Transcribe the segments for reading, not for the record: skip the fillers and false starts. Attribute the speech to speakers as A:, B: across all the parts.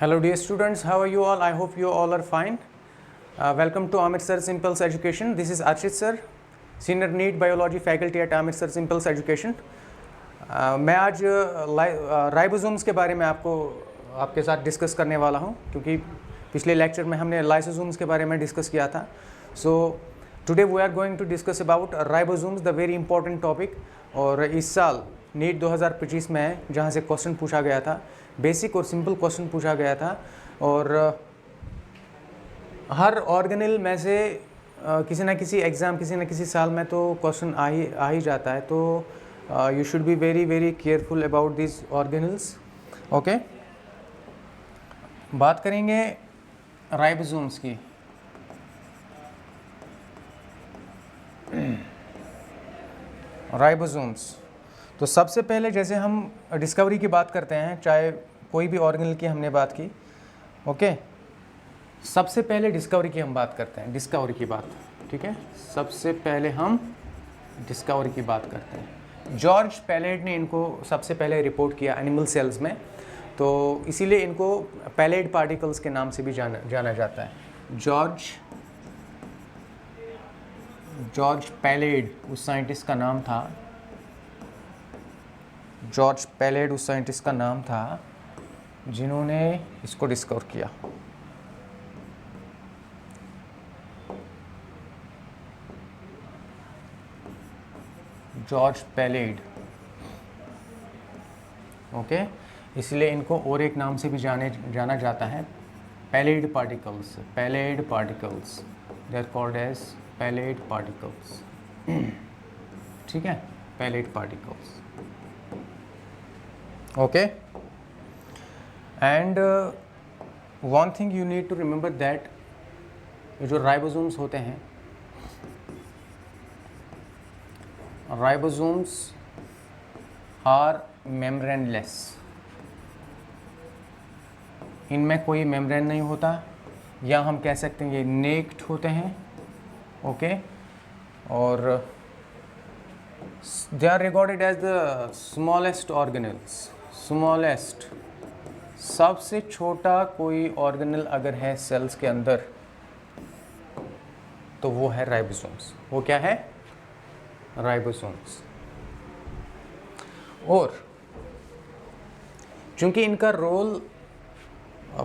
A: Hello dear students, how are you all? I hope you all are fine. Welcome to Amit Sir's Impulse Education. This is Archit sir, Senior NEET Biology Faculty at Amit Sir's Impulse Education. मैं आज ribosomes के बारे में आपके साथ discuss करने वाला हूं, क्योंकि पिछले लेक्चर में हमने लाइसोसोम्स के बारे में डिस्कस किया था. So today we are going to discuss about ribosomes, the very important topic. और इस साल नीट 2025 में जहां से क्वेश्चन पूछा गया था, बेसिक और सिंपल क्वेश्चन पूछा गया था, और हर ऑर्गेनल में से किसी ना किसी एग्ज़ाम, किसी न किसी साल में तो क्वेश्चन आ ही जाता है. तो you should be very very careful about this organelles. Okay, बात करेंगे राइबोसोम्स की. राइबोसोम्स, तो सबसे पहले जैसे हम डिस्कवरी की बात करते हैं, चाहे कोई भी ऑर्गेनल की हमने बात की, ओके, सबसे पहले डिस्कवरी की हम बात करते हैं. डिस्कवरी की बात, ठीक है, सबसे पहले हम डिस्कवरी की बात करते हैं. जॉर्ज पैलेड ने इनको सबसे पहले रिपोर्ट किया एनिमल सेल्स में, तो इसीलिए इनको पैलेड पार्टिकल्स के नाम से भी जाना जाता है. जॉर्ज पैलेड उस साइंटिस्ट का नाम था. जॉर्ज पैलेड उस साइंटिस्ट का नाम था जिन्होंने इसको डिस्कवर किया. जॉर्ज पैलेड, ओके, इसलिए इनको और एक नाम से भी जाना जाता है, Palade particles. Palade particles, they are called as Palade particles. ठीक है, Palade particles. Okay, and one thing you need to remember that जो राइबोसोम्स होते हैं, राइबोसोम्स आर मेम्ब्रेनलेस. इनमें कोई मेम्ब्रेन नहीं होता, या हम कह सकते हैं ये नेक्ड होते हैं. ओके, और they are recorded as the smallest organelles. Smallest, सबसे छोटा कोई ऑर्गेनल अगर है सेल्स के अंदर, तो वो है राइबोसोम्स. वो क्या है? राइबोसोम्स. और चूंकि इनका रोल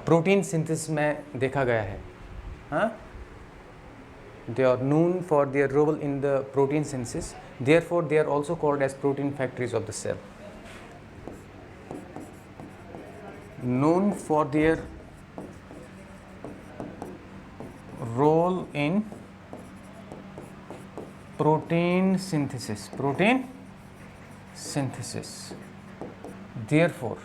A: प्रोटीन सिंथेसिस में देखा गया है, हाँ, they are known for their role in the protein synthesis, therefore they are also called as protein factories of the cell. Known for their role in protein synthesis, therefore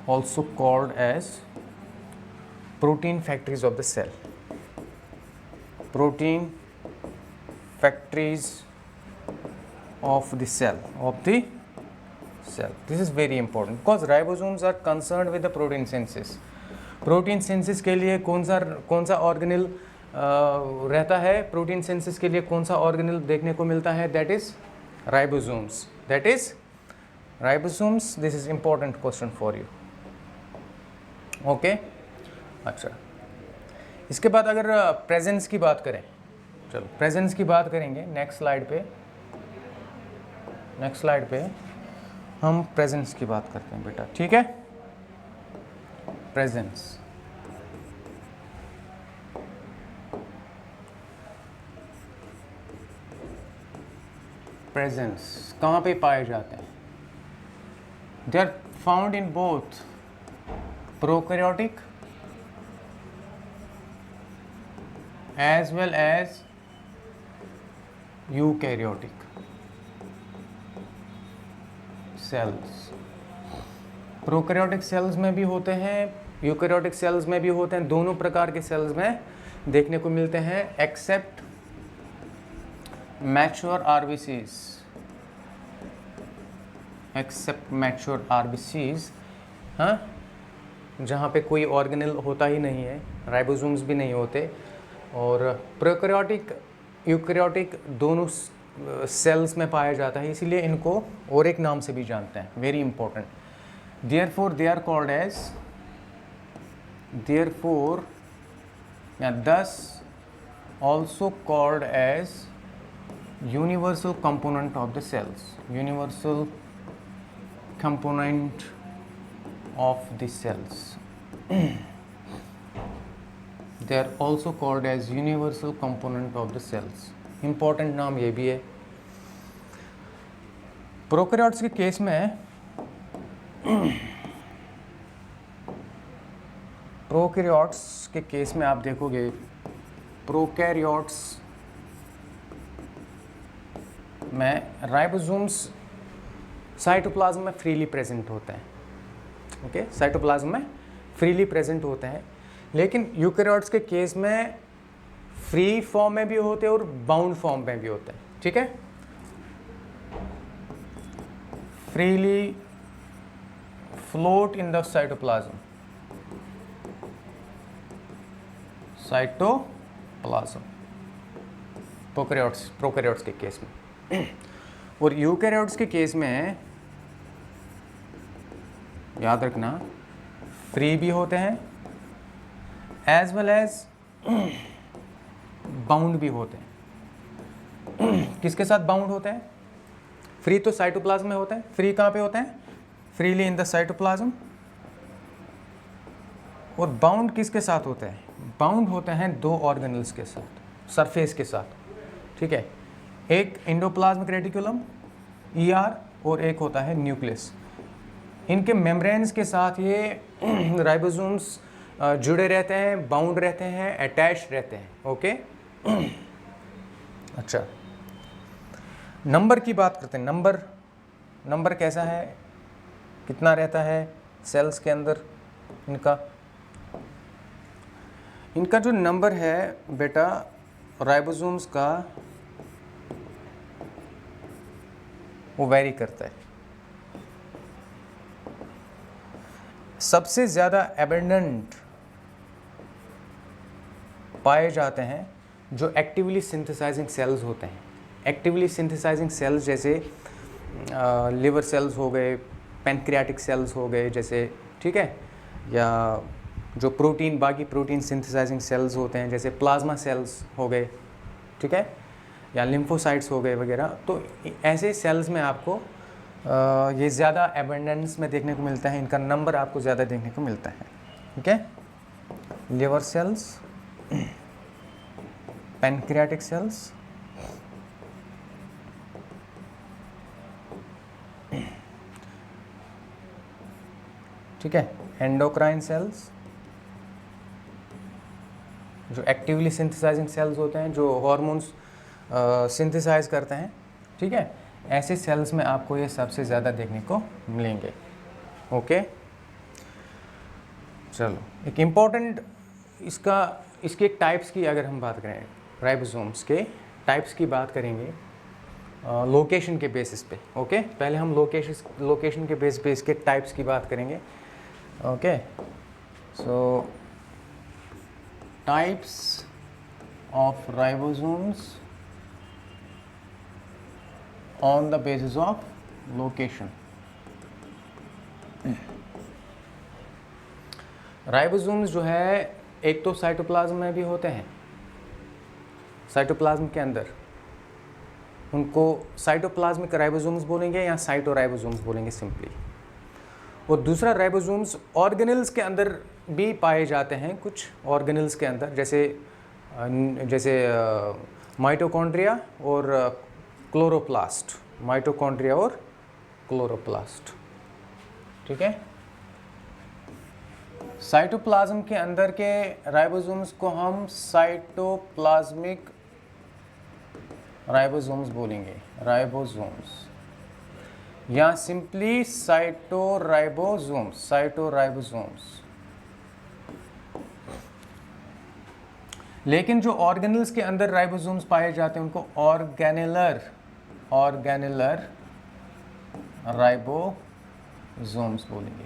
A: also called as protein factories of the cell. Protein factories of the cell. This is very important because ribosomes are concerned with the protein synthesis. Protein synthesis के लिए कौन सा organelle रहता है? Protein synthesis के लिए कौन सा ऑर्गेनल देखने को मिलता है? That is ribosomes. This is important question for you. Okay, अच्छा, इसके बाद अगर प्रेजेंस की बात करें, चलो प्रेजेंस की बात करेंगे नेक्स्ट स्लाइड पे हम प्रेजेंस की बात करते हैं बेटा, ठीक है. प्रेजेंस, कहाँ पे पाए जाते हैं? They are found in both prokaryotic as well as eukaryotic cells. Prokaryotic cells में भी होते हैं, यूकैरियोटिक सेल्स में भी होते हैं. दोनों प्रकार के सेल्स में देखने को मिलते हैं, एक्सेप्ट मैच्योर आरबीसीज. हाँ, जहाँ पे कोई ऑर्गेनल होता ही नहीं है, राइबोसोम्स भी नहीं होते. और प्रोकैरियोटिक यूकैरियोटिक दोनों सेल्स में पाया जाता है, इसीलिए इनको और एक नाम से भी जानते हैं, very important. Therefore they are called as, therefore या thus also called as universal component of the cells, universal component of the cells. They are also called as universal component of the cells. Important नाम ये भी है। Prokaryotes के case में prokaryotes के case में आप देखोगे, प्रोकैरियोट्स में राइबोसोम्स साइटोप्लाज्म में फ्रीली प्रेजेंट होते हैं। ओके, साइटोप्लाज्म में फ्रीली प्रेजेंट होते हैं, लेकिन यूकैरियोट्स के केस में फ्री फॉर्म में भी होते हैं और बाउंड फॉर्म में भी होते हैं। ठीक है, freely float in the cytoplasm, cytoplasm prokaryotes के केस में। और यूकैरियोट्स के केस में याद रखना फ्री भी होते हैं एज वेल एज बाउंड भी होते हैं। किसके साथ बाउंड होते हैं? फ्री तो साइटोप्लाज्म में होते हैं। फ्री कहाँ पे होते हैं? Freely in the cytoplasm. और बाउंड किसके साथ होते हैं? बाउंड होते हैं दो ऑर्गेनल्स के साथ, सरफेस के साथ। ठीक है, एक एंडोप्लाज्मिक रेटिकुलम ER और एक होता है न्यूक्लियस। इनके मेम्ब्रेन्स के साथ ये राइबोसोम्स जुड़े रहते हैं, बाउंड रहते हैं, अटैच रहते हैं। ओके, अच्छा, नंबर की बात करते हैं। नंबर कैसा है, कितना रहता है सेल्स के अंदर इनका जो नंबर है बेटा राइबोसोम्स का, वो वेरी करता है। सबसे ज़्यादा एबंडेंट पाए जाते हैं जो एक्टिवली सिंथेसाइजिंग सेल्स होते हैं। एक्टिवली सिंथेसाइजिंग सेल्स जैसे लिवर सेल्स हो गए, पैनक्रियाटिक सेल्स हो गए जैसे, ठीक है, या जो बाकी प्रोटीन सिंथेसाइजिंग सेल्स होते हैं जैसे प्लाज्मा सेल्स हो गए, ठीक है, या लिम्फोसाइट्स हो गए वगैरह। तो ऐसे सेल्स में आपको ये ज़्यादा एबंडेंस में देखने को मिलता है, इनका नंबर आपको ज़्यादा देखने को मिलता है। ठीक है, लिवर सेल्स, पैनक्रियाटिक सेल्स, ठीक है, एंडोक्राइन सेल्स जो एक्टिवली सिंथेसाइजिंग सेल्स होते हैं, जो हार्मोन्स सिंथेसाइज करते हैं। ठीक है, ऐसे सेल्स में आपको ये सबसे ज़्यादा देखने को मिलेंगे। ओके, चलो, एक इम्पॉर्टेंट इसके टाइप्स की अगर हम बात करें, राइबोसोम्स के टाइप्स की बात करेंगे लोकेशन के बेसिस पे। ओके, पहले हम लोकेशन के बेस पे इसके टाइप्स की बात करेंगे। Okay, so types of ribosomes on the basis of location. Ribosomes जो है एक तो साइटोप्लाज्म में भी होते हैं, साइटोप्लाज्म के अंदर उनको साइटोप्लाज्मिक राइबोसोम्स बोलेंगे या साइटोराइबोसोम्स बोलेंगे सिंपली। और दूसरा, राइबोसोम्स ऑर्गेनल्स के अंदर भी पाए जाते हैं, कुछ ऑर्गेनल्स के अंदर जैसे माइटोकॉन्ड्रिया और क्लोरोप्लास्ट, माइटोकॉन्ड्रिया और क्लोरोप्लास्ट। ठीक है, साइटोप्लाज्म के अंदर के राइबोसोम्स को हम साइटोप्लाज्मिक राइबोसोम्स बोलेंगे, राइबोसोम्स, या सिंपली साइटोराइबोसोम्स। लेकिन जो ऑर्गेनल्स के अंदर राइबोसोम्स पाए जाते हैं उनको ऑर्गेनुलर राइबोसोम्स बोलेंगे,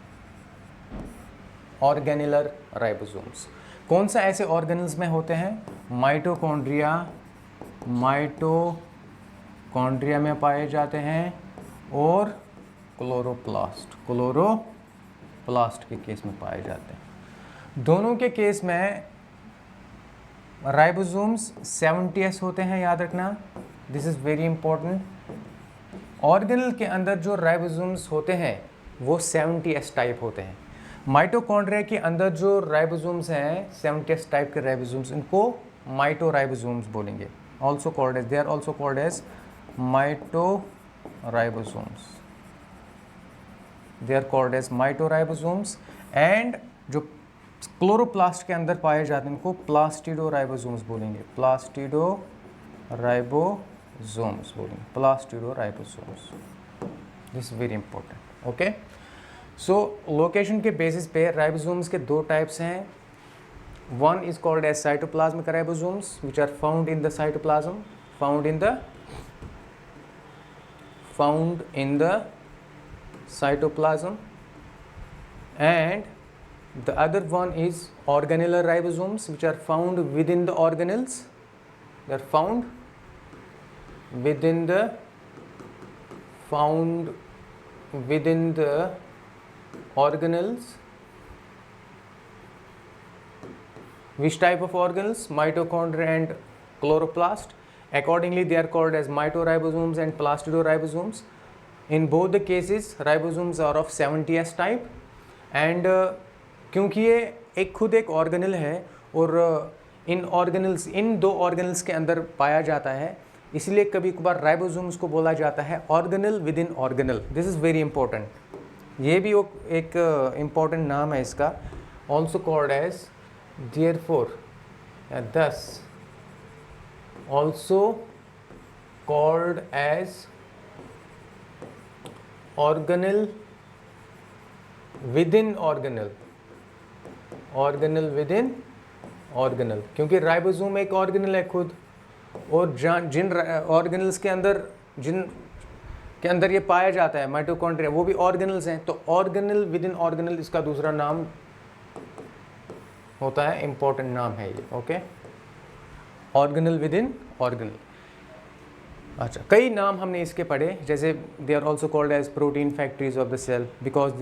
A: ऑर्गेनुलर राइबोसोम्स। कौन सा ऐसे ऑर्गेनल्स में होते हैं? माइटोकॉन्ड्रिया माइटोकॉन्ड्रिया में पाए जाते हैं और क्लोरोप्लास्ट के केस में पाए जाते हैं। दोनों के केस में राइबोसोम्स 70s होते हैं, याद रखना, this is very important. Organelle के अंदर जो राइबोसोम्स होते हैं वो 70s टाइप होते हैं। माइटोकॉन्ड्रिया के अंदर जो राइबोसोम्स हैं 70s टाइप के राइबोसोम्स, इनको माइटोराइबोसोम्स बोलेंगे, also called as, they are also called as mitoribosomes, they are called as mitoribosomes. And जो क्लोरोप्लास्ट के अंदर पाए जाते हैं इनको प्लास्टिडोराइबोसोम्स बोलेंगे, प्लास्टिडोराइबोसोम्स बोलेंगे, plastidoribosomes, this is very important. Okay, so location के बेसिस पे राइबोसोम्स के दो टाइप्स हैं। One is called as cytoplasmic ribosomes which are found in the cytoplasm, found in the cytoplasm, and the other one is organellar ribosomes which are found within the organelles. They are found within the organelles. Which type of organelles? Mitochondria and chloroplast. Accordingly, they are called as mitoribosomes and plastidoribosomes. In both the cases, ribosomes are of 70s type, and क्योंकि ये खुद एक organelle है और इन दो organelles के अंदर पाया जाता है, इसलिए कभी कभार राइबोसोम्स को बोला जाता है organelle within organelle. This is very important, ये भी एक इम्पॉर्टेंट नाम है इसका, also called as, therefore thus also called as organelle within organelle, organelle within organelle, क्योंकि राइबोसोम एक ऑर्गेनल है खुद, और जिन ऑर्गेनल्स के अंदर ये पाया जाता है माइटोकॉन्ड्रिया, वो भी ऑर्गेनल्स हैं, तो ऑर्गेनल विद इन ऑर्गेनल इसका दूसरा नाम होता है, इंपॉर्टेंट नाम है ये। Okay, organelle within organelle. अच्छा, कई नाम हमने इसके पढ़े, जैसे they are also called as protein factories of the cell because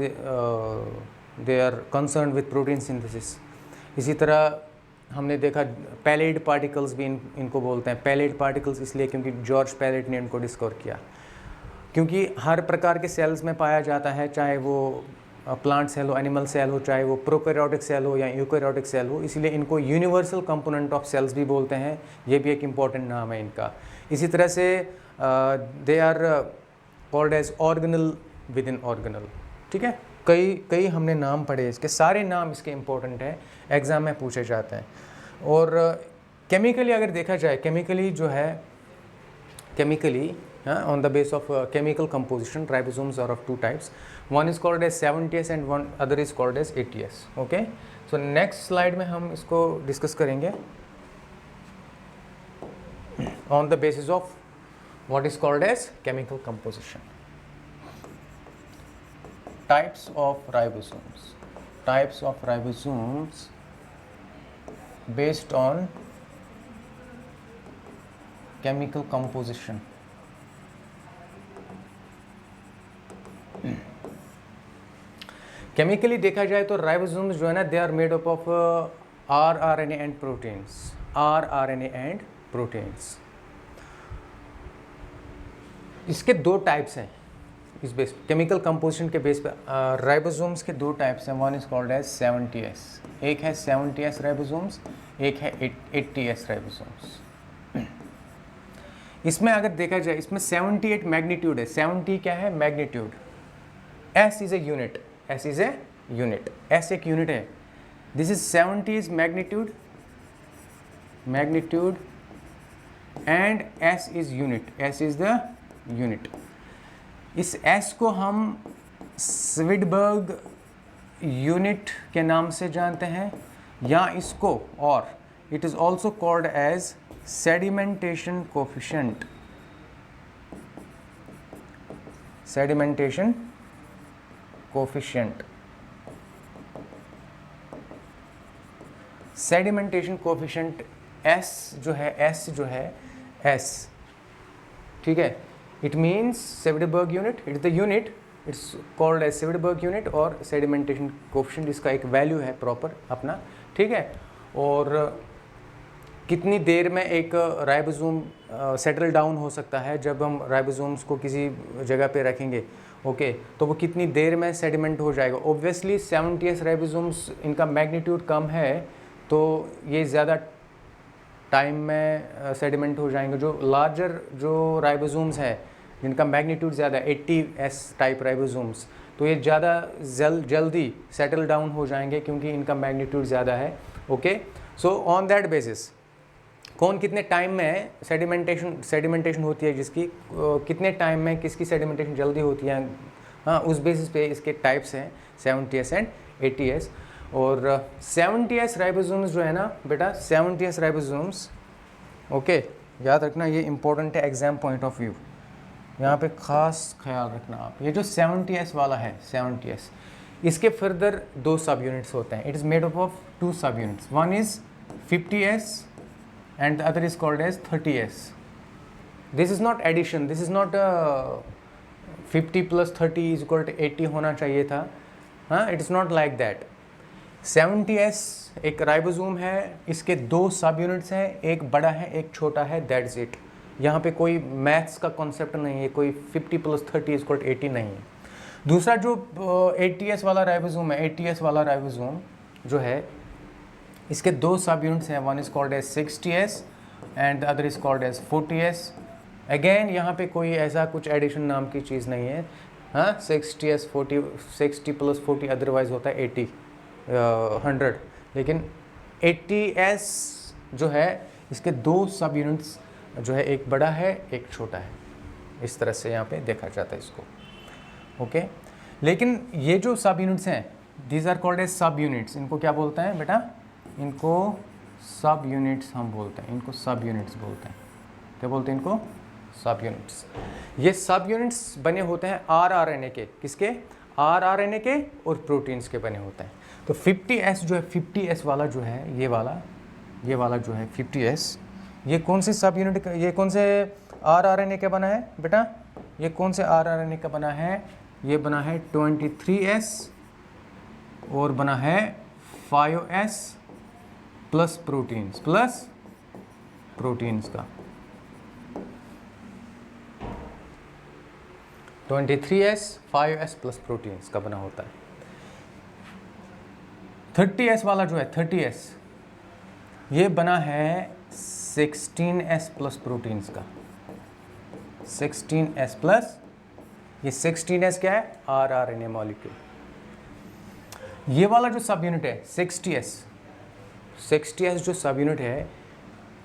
A: they are concern with protein synthesis. इसी तरह हमने देखा पैलेट पार्टिकल्स भी इनको बोलते हैं, पैलेट पार्टिकल्स इसलिए क्योंकि जॉर्ज पैलेट ने इनको डिस्कवर किया, क्योंकि हर प्रकार के सेल्स में पाया जाता है, चाहे वो प्लांट सेल हो, एनिमल सेल हो, चाहे वो प्रोकैरियोटिक सेल हो या यूकैरियोटिक सेल हो, इसलिए इनको यूनिवर्सल कंपोनेंट ऑफ सेल्स भी बोलते हैं, ये भी एक इम्पॉर्टेंट नाम है इनका। इसी तरह से they are called as organelle within organelle. ठीक है, कई हमने नाम पढ़े इसके, सारे नाम इसके इम्पोर्टेंट हैं, एग्ज़ाम में पूछे जाते हैं। और केमिकली अगर देखा जाए, केमिकली जो है, chemically on the base of chemical composition, ribosomes are of two types. One is called as 70s and one other is called as 80s. Okay, so next slide में हम इसको डिस्कस करेंगे on the basis of what is called as chemical composition. Types of ribosomes. Types of ribosomes based on chemical composition. Chemically देखा जाए तो ribosomes जो है ना, they are made up of RNA and proteins, RNA and proteins. इसके दो types हैं इस बेस, केमिकल कंपोजिशन के बेस पे राइबोसोम्स के दो टाइप्स हैं। One is called as 70s, एक है 70s राइबोसोम्स, एक है 80s राइबोसोम्स। इसमें अगर देखा जाए, इसमें 78 मैग्नीट्यूड है। 70 क्या है? Magnitude. S is a unit, S is a unit, S एक यूनिट है। This is 70 is magnitude, magnitude, and S is unit, S is the unit. इस S को हम स्विडबर्ग यूनिट के नाम से जानते हैं, या इसको, और it is also called as sedimentation coefficient, sedimentation coefficient. Sedimentation coefficient S जो है, S ठीक है, it means Svedberg unit, it is the unit, it's called as Svedberg unit और सेडिमेंटेशन कोफिशिएंट, इसका एक वैल्यू है प्रॉपर अपना, ठीक है। और कितनी देर में एक राइबोसोम सेटल डाउन हो सकता है जब हम राइबोसोम्स को किसी जगह पे रखेंगे, ओके, तो वो कितनी देर में सेडिमेंट हो जाएगा। ऑब्वियसली 70s राइबोसोम्स, इनका मैग्नीट्यूड कम है तो ये ज़्यादा टाइम में सेडिमेंट हो जाएंगे। जो लार्जर जो राइबोसोम्स है जिनका मैग्नीट्यूड ज़्यादा 80s टाइप राइबोसोम्स, तो ये ज़्यादा जल्दी सेटल डाउन हो जाएंगे क्योंकि इनका मैग्नीट्यूड ज़्यादा है, okay. So on that basis कौन कितने टाइम में सेडिमेंटेशन होती है, जिसकी कितने टाइम में किसकी सेडिमेंटेशन जल्दी होती है, हाँ, उस बेसिस पे इसके टाइप्स हैं 70s एंड 80s। और 70s राइबोसोम्स जो है ना बेटा, 70s राइबोसोम्स, ओके, याद रखना, ये इंपॉर्टेंट है एग्जाम पॉइंट ऑफ व्यू, यहाँ पे खास ख्याल रखना आप। ये जो 70s वाला है 70s, इसके फर्दर 2 सब यूनिट्स होते हैं। It is made up of 2 सब units, one is 50s and the other is called as 30s. This is not addition, this is not 50 plus 30 is equal to 80 होना चाहिए था, हाँ, it is not like that. 70s एक ribosome है, इसके 2 subunits हैं, एक बड़ा है एक छोटा है, दैट्स इट। यहाँ पे कोई मैथ्स का कॉन्सेप्ट नहीं है, कोई 50 plus 30 is equal to 80 नहीं है। दूसरा जो 80s वाला राइबोसोम है, 80s वाला राइबोसोम जो है, इसके 2 सब यूनिट्स हैं, one is called as 60s and the other is called as 40s। Again यहाँ पे कोई ऐसा कुछ एडिशन नाम की चीज़ नहीं है, हाँ, 60s 40, 60 plus 40 अदरवाइज होता है 80 100, लेकिन 80s जो है इसके 2 सब यूनिट्स जो है, एक बड़ा है एक छोटा है, इस तरह से यहाँ पे देखा जाता है इसको, ओके। लेकिन ये जो सब यूनिट्स हैं, दीज आर कॉल्ड एज सब यूनिट्स, इनको क्या बोलते हैं बेटा, इनको सब यूनिट्स हम बोलते हैं, इनको सब यूनिट्स बोलते हैं। क्या बोलते हैं इनको? सब यूनिट्स। ये सब यूनिट्स बने होते हैं rRNA के, किसके? rRNA के और प्रोटीन्स के बने होते हैं। तो 50s जो है, 50s वाला जो है, ये वाला जो है 50s, ये कौन से सब यूनिट, ये कौन से rRNA का बना है बेटा? ये कौन से rRNA का बना है? ये बना है 23s और बना है 5s प्लस प्रोटीन्स का। 23s 5s प्लस प्रोटीन्स का बना होता है। 30s वाला जो है 30s, ये बना है 16s प्लस प्रोटीन्स का। 16s प्लस, ये 16s क्या है? rRNA molecule. ये वाला जो सब यूनिट है 60s जो सब यूनिट है,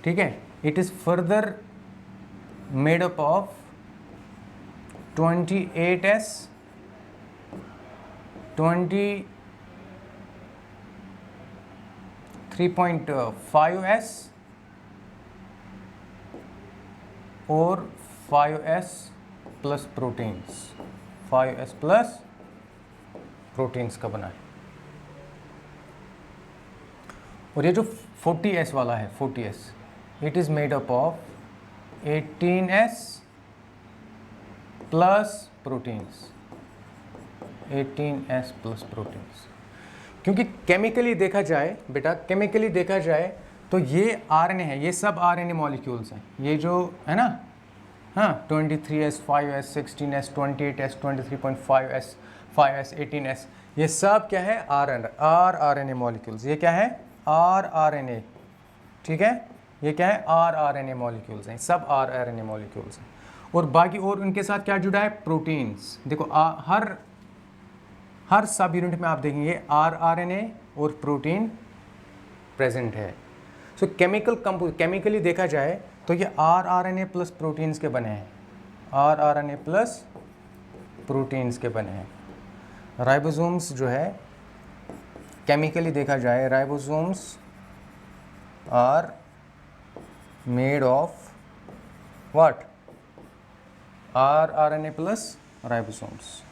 A: ठीक है, it is further made up of 28s 23.5s और 5s plus proteins, 5s plus proteins का बना है। और ये जो 40s वाला है 40s, it is made up of 18s plus proteins, 18s plus proteins. क्योंकि केमिकली देखा जाए बेटा, केमिकली देखा जाए तो ये RNA है, ये सब RNA मॉलिक्यूल्स हैं, ये जो है ना, हाँ, 23s 5s 16s 28s 23.5s 5s 18s, ये सब क्या है? rRNA molecules. ये क्या है? rRNA, ठीक है, ये क्या है? rRNA मॉलिक्यूल्स हैं, सब rRNA मॉलिक्यूल्स हैं। और बाकी और उनके साथ क्या जुड़ा है? प्रोटीन्स। देखो हर सब यूनिट में आप देखेंगे rRNA और प्रोटीन प्रेजेंट है। सो केमिकली देखा जाए तो ये rRNA प्लस प्रोटीन्स के बने हैं, rRNA प्लस प्रोटीन्स के बने हैं। राइबोसोम्स जो है, केमिकली देखा जाए, ribosomes are made of what? rRNA plus ribosomes.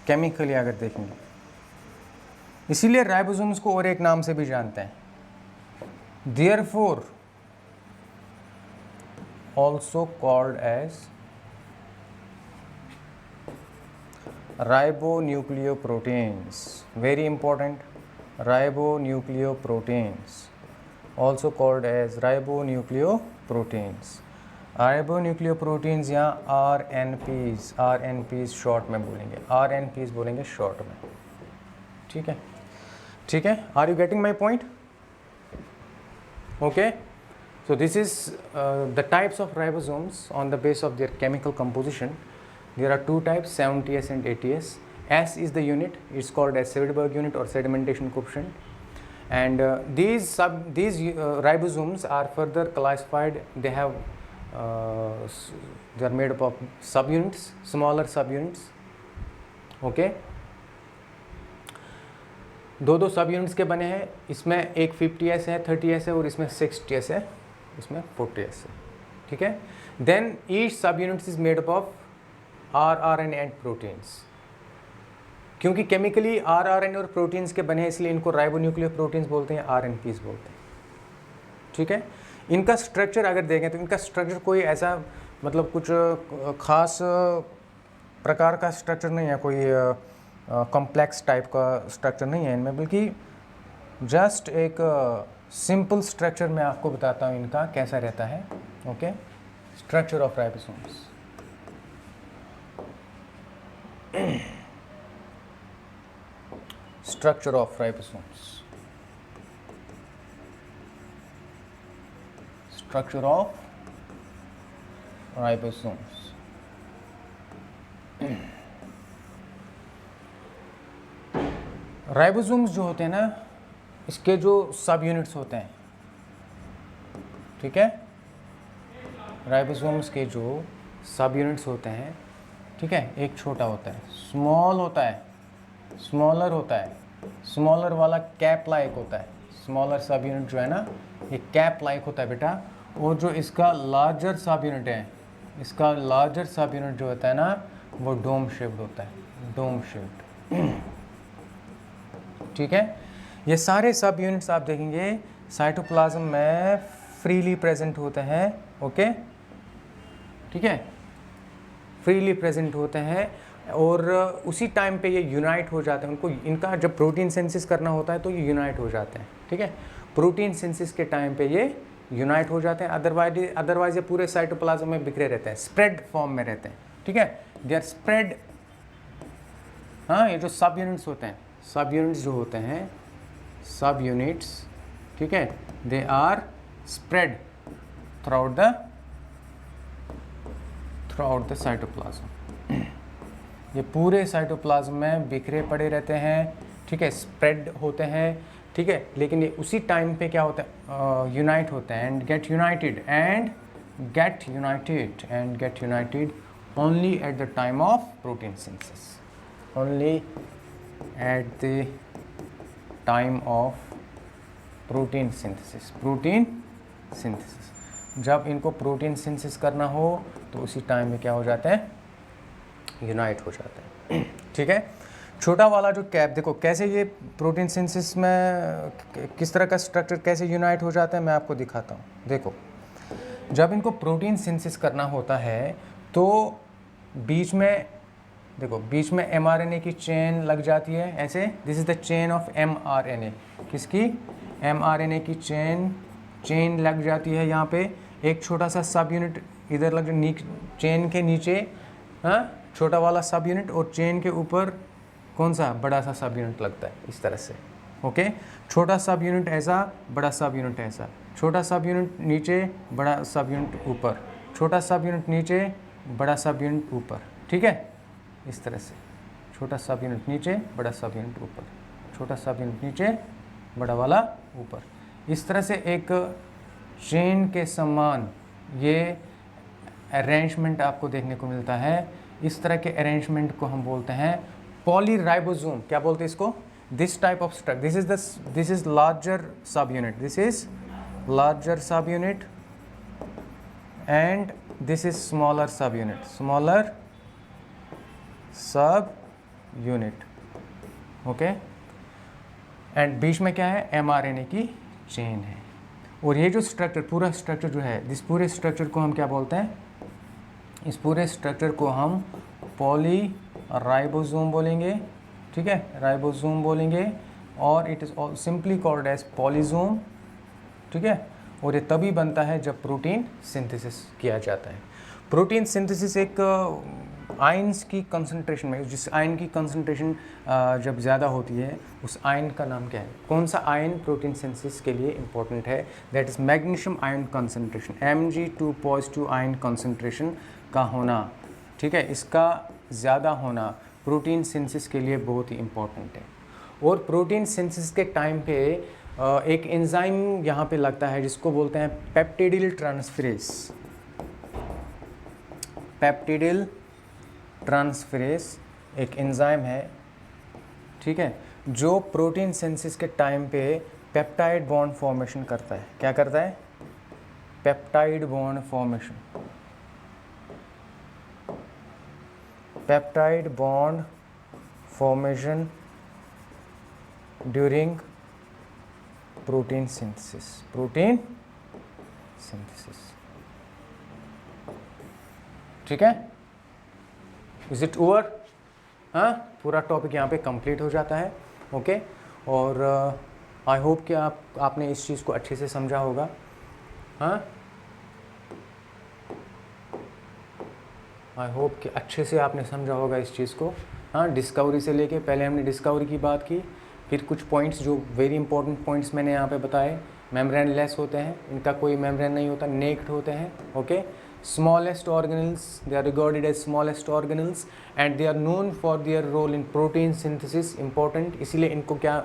A: Chemically अगर देखेंगे, इसीलिए राइबोसोम्स को और एक नाम से भी जानते हैं। Therefore, also called as ribonucleoproteins. Very important, ribonucleoproteins, also called as ribonucleoproteins. ribonucleoproteins या RNPs शॉर्ट में बोलेंगे, RNPs बोलेंगे शॉर्ट में, ठीक है, ठीक है. Are you getting my point? Okay. So this is the types of ribosomes on the base of their chemical composition. There are two types, 70S and 80S. S is the unit, it's called as Sedberg unit or sedimentation coefficient. And these ribosomes are further classified. They have they are made up of subunits, smaller subunits. Okay. दो सब units के बने हैं. इसमें एक 50S है, 30S है और इसमें 60S है, इसमें 40S है, ठीक है. देन ईच सब units is made up of RRN and proteins. क्योंकि केमिकली RRN और प्रोटीन्स के बने हैं इसलिए इनको राइबोन्यूक्लियोप्रोटीन्स बोलते हैं, RNPs बोलते हैं, ठीक है. इनका स्ट्रक्चर अगर देखें तो इनका स्ट्रक्चर कोई ऐसा मतलब कुछ खास प्रकार का स्ट्रक्चर नहीं है, कोई कॉम्प्लेक्स टाइप का स्ट्रक्चर नहीं है इनमें, बल्कि जस्ट एक सिंपल स्ट्रक्चर मैं आपको बताता हूँ इनका कैसा रहता है. Okay. Structure of ribosomes. Structure of ribosomes. Structure of ribosomes. Ribosomes जो होते हैं ना, इसके जो सब यूनिट्स होते हैं, ठीक है, राइबोसोम्स के जो सब यूनिट्स होते हैं, ठीक है, एक छोटा होता है, स्मॉल होता है, स्मॉलर होता है, स्मॉलर वाला कैप लाइक होता है. स्मॉलर सब यूनिट जो है ना ये कैप लाइक होता है बेटा. और जो इसका लार्जर सब यूनिट है, इसका लार्जर सब यूनिट जो होता है ना वो डोम शेप्ड होता है, डोम शेप्ड, ठीक है. ये सारे सब यूनिट्स आप देखेंगे साइटोप्लाज्म में फ्रीली प्रेजेंट होते हैं. ओके, ठीक है, फ्रीली प्रेजेंट होते हैं और उसी टाइम पे ये यूनाइट हो जाते हैं. उनको इनका जब प्रोटीन सिंथेसिस करना होता है तो ये यूनाइट हो जाते हैं, ठीक है. प्रोटीन सिंथेसिस के टाइम पे ये यूनाइट हो जाते हैं. अदरवाइज ये पूरे साइटोप्लाज्म में बिखरे रहते हैं, स्प्रेड फॉर्म में रहते हैं, ठीक है. They are spread. हाँ, ये जो सब यूनिट्स होते हैं, सब यूनिट्स जो होते हैं, सब यूनिट्स, ठीक है, they are spread throughout the cytoplasm. ये पूरे साइटोप्लाज्म में बिखरे पड़े रहते हैं, ठीक है, स्प्रेड होते हैं, ठीक है. लेकिन ये उसी टाइम पे क्या होता है, यूनाइट होते हैं and get united only at the time of protein synthesis. Only at the time of protein synthesis. जब इनको प्रोटीन सिंथेसिस करना हो तो उसी टाइम में क्या हो जाता है, यूनाइट हो जाता है, ठीक है. छोटा वाला जो कैप देखो कैसे ये प्रोटीन सिंथेसिस में किस तरह का स्ट्रक्चर कैसे यूनाइट हो जाता है, मैं आपको दिखाता हूँ. देखो जब इनको प्रोटीन सिंथेसिस करना होता है तो बीच में देखो बीच में mRNA की चेन लग जाती है ऐसे. This is the chain of mRNA. किसकी? mRNA की चेन लग जाती है यहाँ पे. एक छोटा सा सब यूनिट इधर लग चेन के नीचे, हाँ, छोटा वाला सब यूनिट और चेन के ऊपर कौन सा बड़ा सा सब यूनिट लगता है इस तरह से. ओके, छोटा सब यूनिट ऐसा, बड़ा सब यूनिट ऐसा, छोटा सब यूनिट नीचे, बड़ा सब यूनिट ऊपर, छोटा सब यूनिट नीचे, बड़ा सब यूनिट ऊपर, ठीक है. इस तरह से छोटा सब यूनिट नीचे, बड़ा सब यूनिट ऊपर, छोटा सब यूनिट नीचे, बड़ा वाला ऊपर. इस तरह से एक चेन के समान ये अरेंजमेंट आपको देखने को मिलता है. इस तरह के अरेंजमेंट को हम बोलते हैं पॉलीराइबोसोम. क्या बोलते हैं इसको? This type of structure, this is larger sub unit, this is larger sub unit and this is smaller sub unit, smaller sub unit. Okay, and बीच में क्या है? mRNA की चेन है. और ये जो स्ट्रक्चर, पूरा स्ट्रक्चर जो है, इस पूरे स्ट्रक्चर को हम क्या बोलते हैं? इस पूरे स्ट्रक्चर को हम पॉलीराइबोसोम बोलेंगे, ठीक है, राइबोसोम बोलेंगे, और it is simply called as polysome, ठीक है। और ये तभी बनता है जब प्रोटीन सिंथेसिस किया जाता है। प्रोटीन सिंथेसिस एक आयन्स की कंसंट्रेशन में, जिस आयन की कंसंट्रेशन जब ज़्यादा होती है उस आयन का नाम क्या है? कौन सा आयन प्रोटीन सिंथेसिस के लिए इंपॉर्टेंट है? That is magnesium ion concentration, Mg2 positive ion concentration का होना, ठीक है, इसका ज़्यादा होना प्रोटीन सिंथेसिस के लिए बहुत ही इम्पोर्टेंट है। और प्रोटीन सिंथेसिस के टाइम पे एक एंजाइम यहाँ पे लगता है जिसको बोलते हैं पेप्टिडिल ट्रांसफरेज। पेप्टिडिल ट्रांसफरेज एक एंजाइम है, ठीक है, जो प्रोटीन सिंथेसिस के टाइम पे पेप्टाइड बॉन्ड फॉर्मेशन करता है। क्या करता है? Peptide bond formation, peptide bond formation during protein synthesis, protein synthesis, ठीक है। Is it over? हाँ, पूरा टॉपिक यहाँ पे कंप्लीट हो जाता है, ओके। और आई होप कि आपने इस चीज़ को अच्छे से समझा होगा। हाँ, आई होप कि अच्छे से आपने समझा होगा इस चीज़ को। हाँ, डिस्कवरी से लेके, पहले हमने डिस्कवरी की बात की, फिर कुछ पॉइंट्स जो वेरी इंपॉर्टेंट पॉइंट्स मैंने यहाँ पे बताए। मेम्ब्रेन लेस होते हैं, इनका कोई मेम्ब्रेन नहीं होता, नेक्ड होते हैं, okay. Smallest organelles, they are regarded as smallest organelles and they are known for their role in protein synthesis, important, इसीलिए इनको क्या,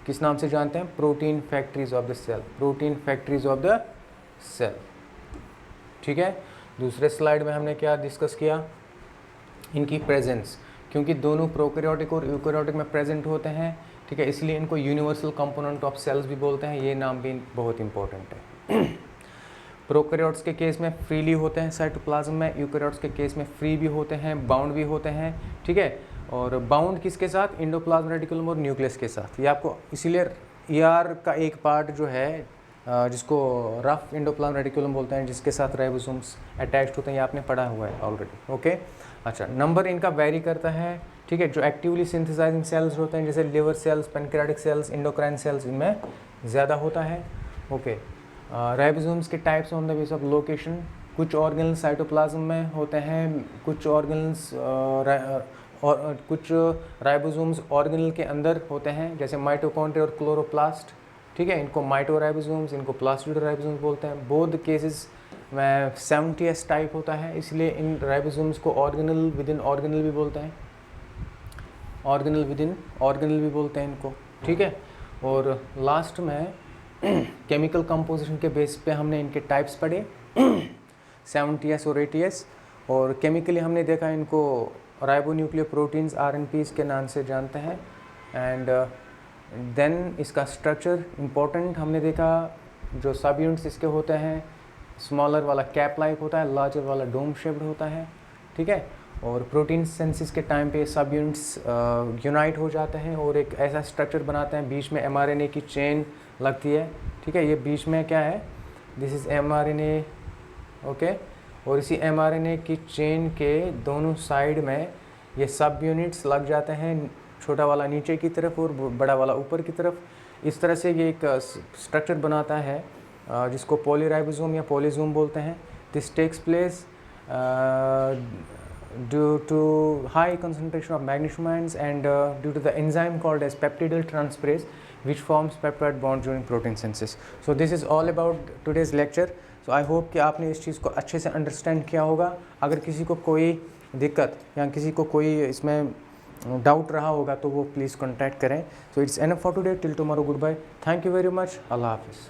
A: किस नाम से जानते हैं? Protein factories of the cell, protein factories of the cell, ठीक है। दूसरे स्लाइड में हमने क्या डिस्कस किया? इनकी प्रेजेंस, क्योंकि दोनों प्रोकैरियोटिक और यूकैरियोटिक में प्रेजेंट होते हैं, ठीक है, इसलिए इनको यूनिवर्सल कंपोनेंट ऑफ सेल्स भी बोलते हैं। ये नाम भी बहुत इंपॉर्टेंट है। प्रोकैरियोट्स के केस में फ्रीली होते हैं साइटोप्लाज्म में, यूकैरियोट्स के केस में फ्री भी होते हैं, बाउंड भी होते हैं, ठीक है। और बाउंड किसके साथ? एंडोप्लाज्म रेटिकुलम और न्यूक्लियस के साथ। ये आपको इसीलिए ER का एक पार्ट जो है जिसको रफ एंडोप्लाज्म रेटिकुलम बोलते हैं, जिसके साथ राइबोसोम्स अटैच्ड होते हैं, ये आपने पढ़ा हुआ है ऑलरेडी, ओके। अच्छा, नंबर इनका वेरी करता है, ठीक है। जो एक्टिवली सिंथेसाइजिंग सेल्स होते हैं जैसे liver cells, pancreatic cells, endocrine cells, इनमें ज़्यादा होता है, ओके। राइबोसोम्स के types on the base of location, कुछ ऑर्गेनल्स साइटोप्लाज्म में होते हैं, कुछ ऑर्गेनल्स और कुछ राइबोसोम्स ऑर्गेनल के अंदर होते हैं, जैसे माइटोकॉन्ड्रिया और क्लोरोप्लास्ट, ठीक है। इनको माइटोराइबोसोम्स, इनको प्लास्टिडोराइबोसोम्स बोलते हैं। बोथ केसेस में 70S टाइप होता है, इसलिए इन राइबोसोम्स को ऑर्गेनल विद इन ऑर्गेनल भी बोलते हैं, ऑर्गेनल विद इन ऑर्गेनल भी बोलते हैं इनको, ठीक है। और लास्ट में केमिकल कंपोजिशन के बेस पे हमने इनके टाइप्स पढ़े, 70S और 80S, और केमिकली हमने देखा इनको राइबोन्यूक्लियोप्रोटीन्स, RNPs के नाम से जानते हैं। एंड देन इसका स्ट्रक्चर इम्पोर्टेंट हमने देखा, जो सब यूनिट्स इसके होते हैं, स्मॉलर वाला कैप लाइक होता है, लार्जर वाला डोम शेप्ड होता है, ठीक है। और प्रोटीन सिंथेसिस के टाइम पे सब यूनिट्स यूनाइट हो जाते हैं और एक ऐसा स्ट्रक्चर बनाते हैं, बीच में mRNA की चेन लगती है, ठीक है। ये बीच में क्या है? This is mRNA, okay. और इसी mRNA की चेन के दोनों साइड में ये सब यूनिट्स लग जाते हैं, छोटा वाला नीचे की तरफ और बड़ा वाला ऊपर की तरफ। इस तरह से ये एक स्ट्रक्चर बनाता है जिसको पॉलीराइबोसोम या पॉलीसोम बोलते हैं। This takes place due to high concentration of magnesium ions and due to the enzyme called as peptidyl transferase, which forms peptide bond during protein synthesis. So this is all about today's lecture. So I hope कि आपने इस चीज़ को अच्छे से understand किया होगा। अगर किसी को कोई दिक्कत या किसी को कोई इसमें डाउट रहा होगा तो वो प्लीज़ कॉन्टैक्ट करें। So it's enough for today. Till tomorrow, goodbye. Thank you very much. Allah Hafiz.